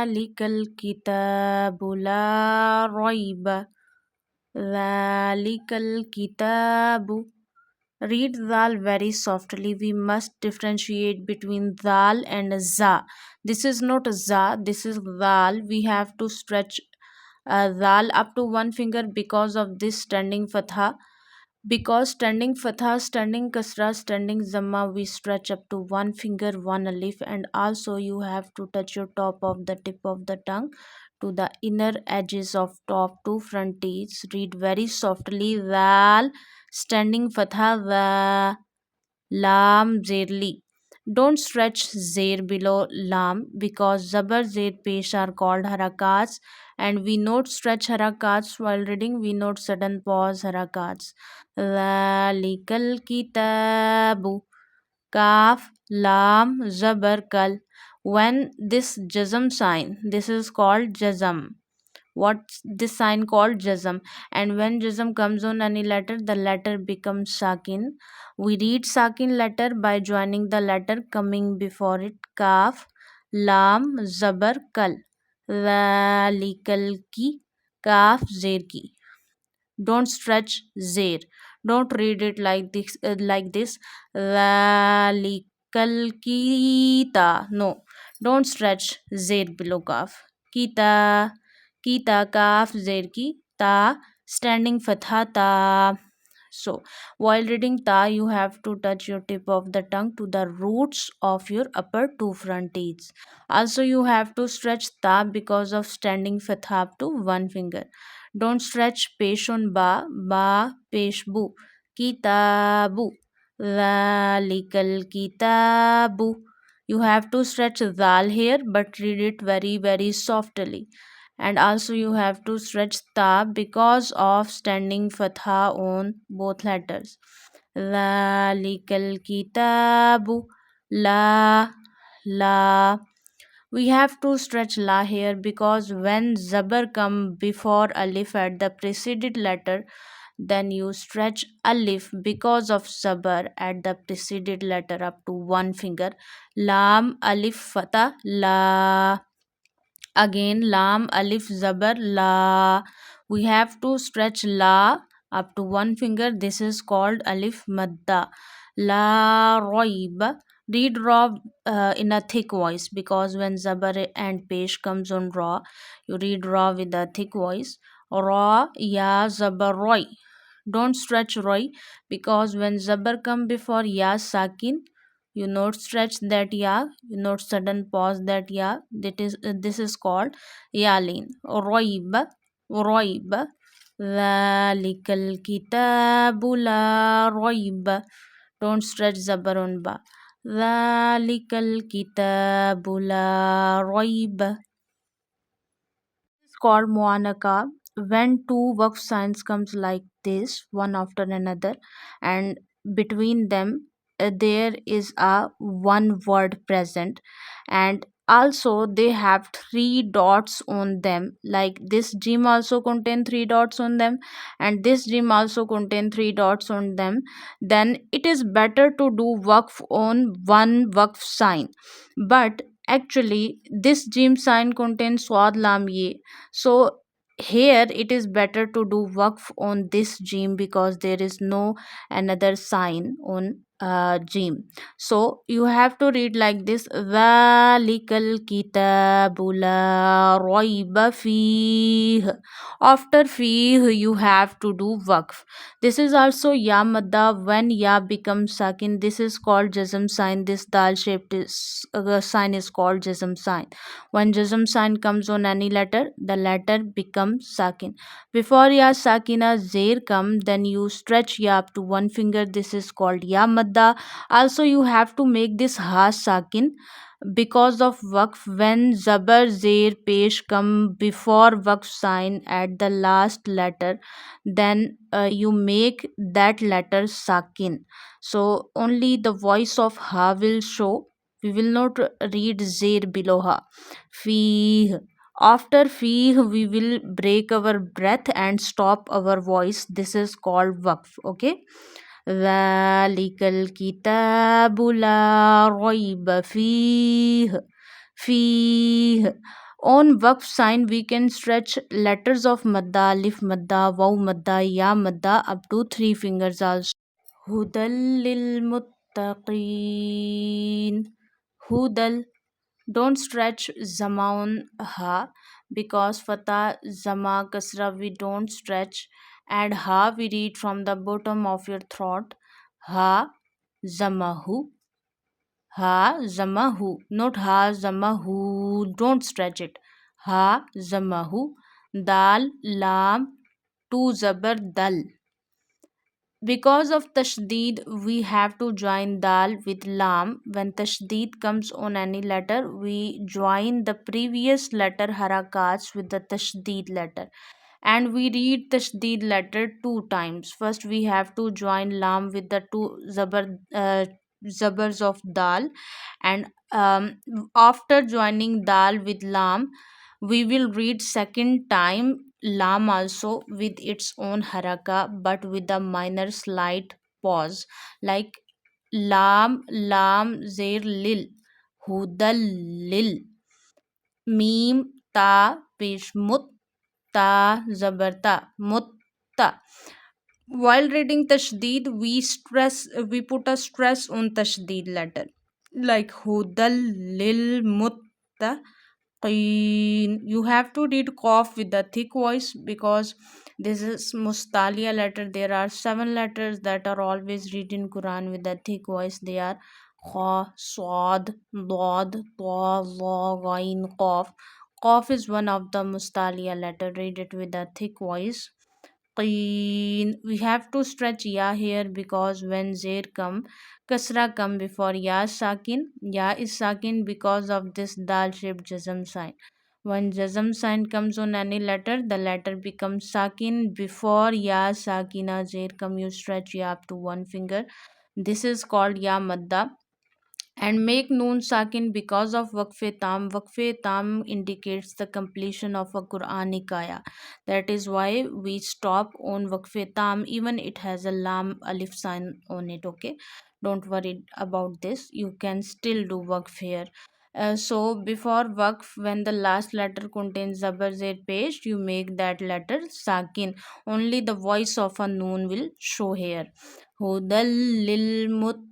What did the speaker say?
Zalikal kitabu la rayba. Zalikal kitabu. Read zal very softly. We must differentiate between zal and za. This is not za, this is zal. We have to stretch zal up to one finger because of this standing fatha. Because standing fatha, standing kasra, standing zamma, we stretch up to one finger, one alif, and also you have to touch your top of the tip of the tongue to the inner edges of top two front teeth. Read very softly. Zal, standing fatha, the lam, zerli. Don't stretch zer below lam because zabar, zer, pesh are called harakats, and we note stretch harakats while reading. We note sudden pause harakats. Zalikal kitabu. Kaf, lam, zabar, kal. When this jazm sign, this is called jazm. What's this sign called? Jazm. And when jazm comes on any letter, the letter becomes sakin. We read sakin letter by joining the letter coming before it. Kaf, lam, zabar, kal. Zalikal ki, kaf, zer ki. Don't stretch zer. Don't read it like this. Zalikal kita. No, don't stretch zer below kaf. Kita, kita, kaf, zer ki, ta, standing fatha, ta. So, while reading ta, you have to touch your tip of the tongue to the roots of your upper two front teeth. Also, you have to stretch ta because of standing fatha up to one finger. Don't stretch pesh on ba, pesh bu. Kitabu, zalikal kitabu. You have to stretch zal here, but read it very, very softly. And also you have to stretch ta because of standing fatha on both letters. Zalikal kitabu, la. We have to stretch la here because when zabar come before alif at the preceded letter, then you stretch alif because of zabar at the preceded letter up to one finger. Lam, alif, fatha, la. Again lam, alif, zabar, la. We have to stretch la up to one finger. This is called alif madda. La roib. Read raw in a thick voice because when zabar and pesh comes on raw, you read raw with a thick voice. Ra, ya, zabar, roi. Don't stretch roi because when zabar come before ya sakin, you not stretch that ya, you not sudden pause that ya. This is called yalin. Roib, roib. Zalikal kitabu la roib. Don't stretch zabar on ba. Zalikal kitabu la roib. It's called muanaka. When two waqf signs comes like this, one after another, and between them there is a one word present, and also they have three dots on them. Like this gym also contain three dots on them, and this gym also contain three dots on them. Then it is better to do waqf on one waqf sign, but actually this gym sign contains swad lam ye, so here it is better to do waqf on this jim because there is no another sign on jim. So you have to read like this. Zalikal kitabu la raiba fih. After fih you have to do waqf. This is also ya madda. When ya becomes sakin, this is called jazm sign. This dal shaped sign is called jazm sign. When jazm sign comes on any letter, the letter becomes sakin. Before ya sakina zair come, then you stretch ya up to one finger. This is called ya madda. Also, you have to make this ha sakin because of waqf. When zabar, zair, pesh come before waqf sign at the last letter, then you make that letter sakin. So only the voice of ha will show. We will not read zair below ha. Fee. After fee, we will break our breath and stop our voice. This is called waqf. Okay. ذلك الكتاب لا ريب فيه. On waqf sign we can stretch letters of madda, alif madda, waw madda, ya madda up to 3 fingers also. Hudal lil muttaqeen. Hudal. Don't stretch zama on ha because fatah, zama, kasra we don't stretch, and ha we read from the bottom of your throat. Ha zamahu. Ha zamahu, not ha zamahu. Don't stretch it. Ha zamahu. Dal lam two zabar dal. Because of tashdeed, we have to join dal with lam. When tashdeed comes on any letter, we join the previous letter harakats with the tashdeed letter. And we read tashdeed letter two times. First, we have to join lam with the two zabars of dal. And after joining dal with lam, we will read second time lam also with its own haraka but with a minor slight pause, like lam lam zir lil, hudal lil, mim ta pesh mut, ta zabarta mutta. While reading tashdeed, we put a stress on tashdeed letter, like hudal lil mutta. You have to read cough with the thick voice because this is mustalia letter. There are 7 letters that are always read in Quran with the thick voice. They are kha, swad, dad, ta, za, ghain, qaf. Qaf is one of the mustalia letter. Read it with a thick voice. Qeen. We have to stretch ya here because when zair come, kasra come before ya sakin. Ya is sakin because of this dal shaped jazm sign. When jazm sign comes on any letter, the letter becomes sakin. Before ya sakina zair come, you stretch ya up to one finger. This is called ya madda. And make noon sakin because of waqfe tam. Waqfe tam indicates the completion of a Quranic ayah. That is why we stop on waqfe tam, even it has a lam alif sign on it. Okay, don't worry about this. You can still do waqf here. So before waqf, when the last letter contains zabar zer pesh, you make that letter sakin. Only the voice of a noon will show here. Hudal lil muttaqeen.